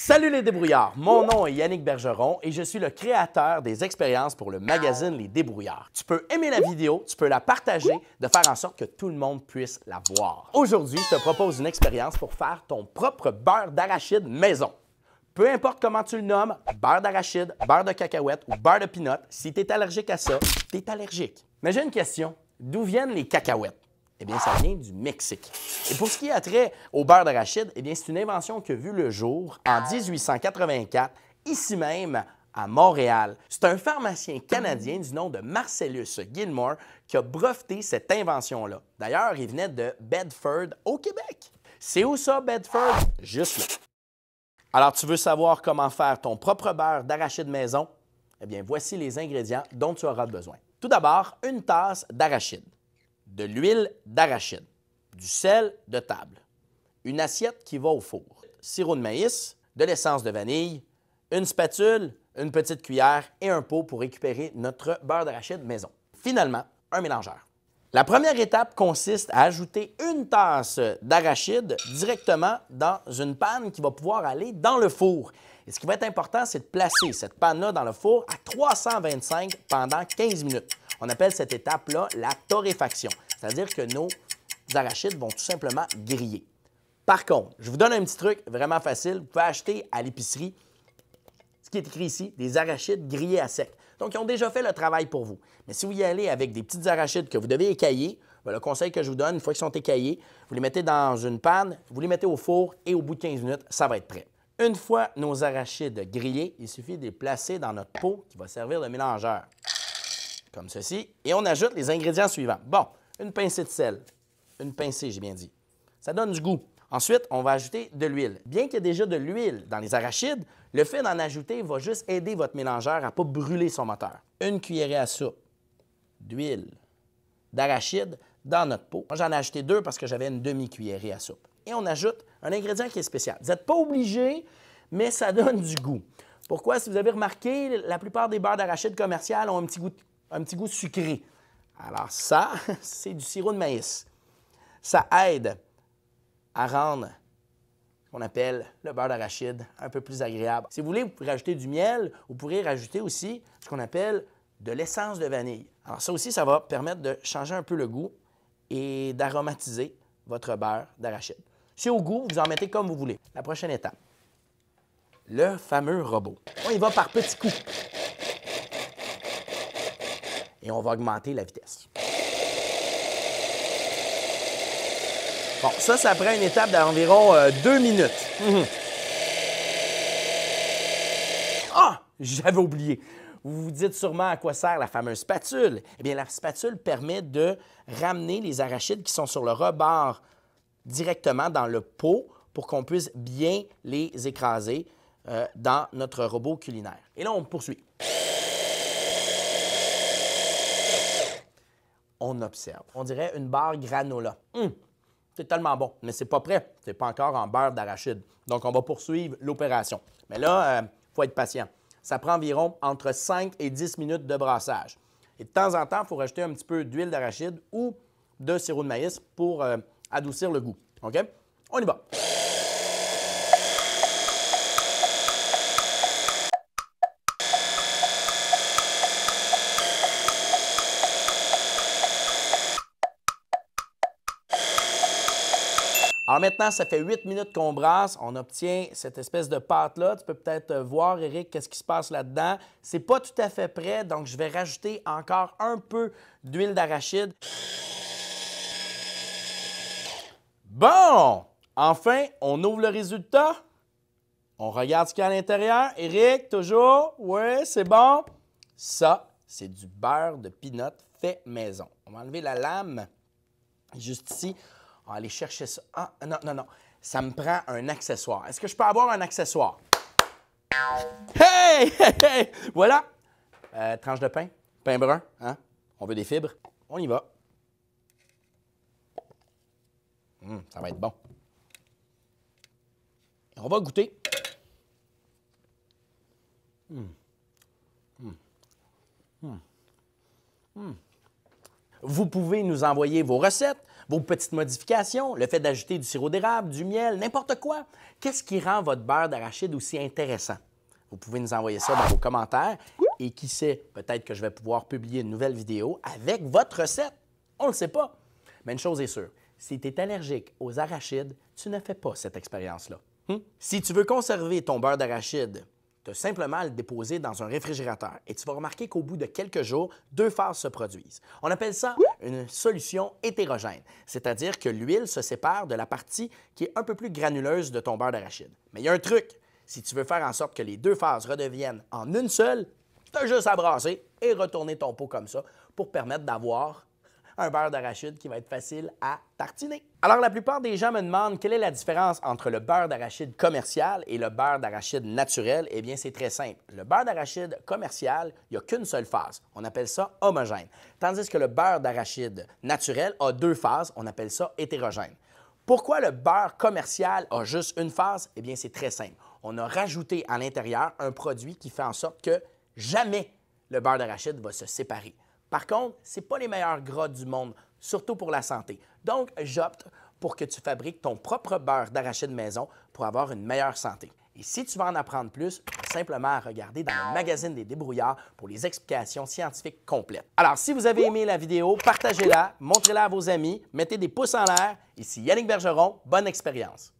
Salut les débrouillards, mon nom est Yannick Bergeron et je suis le créateur des expériences pour le magazine Les Débrouillards. Tu peux aimer la vidéo, tu peux la partager, de faire en sorte que tout le monde puisse la voir. Aujourd'hui, je te propose une expérience pour faire ton propre beurre d'arachide maison. Peu importe comment tu le nommes, beurre d'arachide, beurre de cacahuète ou beurre de pinot, si tu es allergique à ça, tu es allergique. Mais j'ai une question, d'où viennent les cacahuètes? Eh bien, ça vient du Mexique. Et pour ce qui a trait au beurre d'arachide, eh bien, c'est une invention qui a vu le jour en 1884, ici même à Montréal. C'est un pharmacien canadien du nom de Marcellus Gilmore qui a breveté cette invention-là. D'ailleurs, il venait de Bedford, au Québec. C'est où ça, Bedford? Juste là. Alors, tu veux savoir comment faire ton propre beurre d'arachide maison? Eh bien, voici les ingrédients dont tu auras besoin. Tout d'abord, une tasse d'arachide, de l'huile d'arachide, du sel de table, une assiette qui va au four, sirop de maïs, de l'essence de vanille, une spatule, une petite cuillère et un pot pour récupérer notre beurre d'arachide maison. Finalement, un mélangeur. La première étape consiste à ajouter une tasse d'arachide directement dans une panne qui va pouvoir aller dans le four. Et ce qui va être important, c'est de placer cette panne-là dans le four à 325 pendant 15 minutes. On appelle cette étape-là la torréfaction, c'est-à-dire que nos arachides vont tout simplement griller. Par contre, je vous donne un petit truc vraiment facile. Vous pouvez acheter à l'épicerie ce qui est écrit ici, des arachides grillés à sec. Donc, ils ont déjà fait le travail pour vous. Mais si vous y allez avec des petites arachides que vous devez écailler, le conseil que je vous donne, une fois qu'ils sont écaillés, vous les mettez dans une panne, vous les mettez au four et au bout de 15 minutes, ça va être prêt. Une fois nos arachides grillés, il suffit de les placer dans notre pot qui va servir de mélangeur. Comme ceci. Et on ajoute les ingrédients suivants. Bon, une pincée de sel. Une pincée, j'ai bien dit. Ça donne du goût. Ensuite, on va ajouter de l'huile. Bien qu'il y ait déjà de l'huile dans les arachides, le fait d'en ajouter va juste aider votre mélangeur à ne pas brûler son moteur. Une cuillerée à soupe d'huile d'arachide dans notre pot. Moi, j'en ai ajouté 2 parce que j'avais une demi-cuillerée à soupe. Et on ajoute un ingrédient qui est spécial. Vous n'êtes pas obligé, mais ça donne du goût. Pourquoi? Si vous avez remarqué, la plupart des beurres d'arachide commerciales ont un petit goût sucré. Alors ça, c'est du sirop de maïs. Ça aide à rendre ce qu'on appelle le beurre d'arachide un peu plus agréable. Si vous voulez, vous pouvez rajouter du miel, vous pourrez rajouter aussi ce qu'on appelle de l'essence de vanille. Alors ça aussi, ça va permettre de changer un peu le goût et d'aromatiser votre beurre d'arachide. Si au goût, vous en mettez comme vous voulez. La prochaine étape, le fameux robot. On y va par petits coups. Et on va augmenter la vitesse. Bon, ça prend une étape d'environ 2 minutes. Ah! J'avais oublié. Vous vous dites sûrement à quoi sert la fameuse spatule. Eh bien, la spatule permet de ramener les arachides qui sont sur le rebord directement dans le pot pour qu'on puisse bien les écraser dans notre robot culinaire. Et là, on poursuit. On observe. On dirait une barre granola. C'est tellement bon, mais c'est pas prêt. C'est pas encore en beurre d'arachide. Donc, on va poursuivre l'opération. Mais là, il faut être patient. Ça prend environ entre 5 et 10 minutes de brassage. Et de temps en temps, il faut rajouter un petit peu d'huile d'arachide ou de sirop de maïs pour adoucir le goût. OK? On y va. Alors maintenant, ça fait 8 minutes qu'on brasse. On obtient cette espèce de pâte-là. Tu peux peut-être voir, Eric, qu'est-ce qui se passe là-dedans. C'est pas tout à fait prêt, donc je vais rajouter encore un peu d'huile d'arachide. Bon! Enfin, on ouvre le résultat. On regarde ce qu'il y a à l'intérieur. Eric, toujours? Oui, c'est bon. Ça, c'est du beurre de pinot fait maison. On va enlever la lame juste ici. On va aller chercher ça. Ah, non. Ça me prend un accessoire. Est-ce que je peux avoir un accessoire? Hey! Voilà. Tranche de pain. Pain brun. Hein? On veut des fibres. On y va. Ça va être bon. Et on va goûter. Vous pouvez nous envoyer vos recettes. Vos petites modifications, le fait d'ajouter du sirop d'érable, du miel, n'importe quoi. Qu'est-ce qui rend votre beurre d'arachide aussi intéressant? Vous pouvez nous envoyer ça dans vos commentaires et qui sait, peut-être que je vais pouvoir publier une nouvelle vidéo avec votre recette. On ne le sait pas. Mais une chose est sûre, si tu es allergique aux arachides, tu ne fais pas cette expérience-là. Si tu veux conserver ton beurre d'arachide, tu as simplement à le déposer dans un réfrigérateur et tu vas remarquer qu'au bout de quelques jours, 2 phases se produisent. On appelle ça une solution hétérogène, c'est-à-dire que l'huile se sépare de la partie qui est un peu plus granuleuse de ton beurre d'arachide. Mais il y a un truc, si tu veux faire en sorte que les 2 phases redeviennent en une seule, tu as juste à brasser et retourner ton pot comme ça pour permettre d'avoir un beurre d'arachide qui va être facile à tartiner. Alors, la plupart des gens me demandent quelle est la différence entre le beurre d'arachide commercial et le beurre d'arachide naturel. Eh bien, c'est très simple. Le beurre d'arachide commercial, il n'y a qu'une seule phase. On appelle ça homogène. Tandis que le beurre d'arachide naturel a 2 phases. On appelle ça hétérogène. Pourquoi le beurre commercial a juste une phase? Eh bien, c'est très simple. On a rajouté à l'intérieur un produit qui fait en sorte que jamais le beurre d'arachide va se séparer. Par contre, ce n'est pas les meilleurs gras du monde, surtout pour la santé. Donc, j'opte pour que tu fabriques ton propre beurre d'arachide maison pour avoir une meilleure santé. Et si tu veux en apprendre plus, simplement à regarder dans le magazine des débrouillards pour les explications scientifiques complètes. Alors, si vous avez aimé la vidéo, partagez-la, montrez-la à vos amis, mettez des pouces en l'air. Ici Yannick Bergeron, bonne expérience!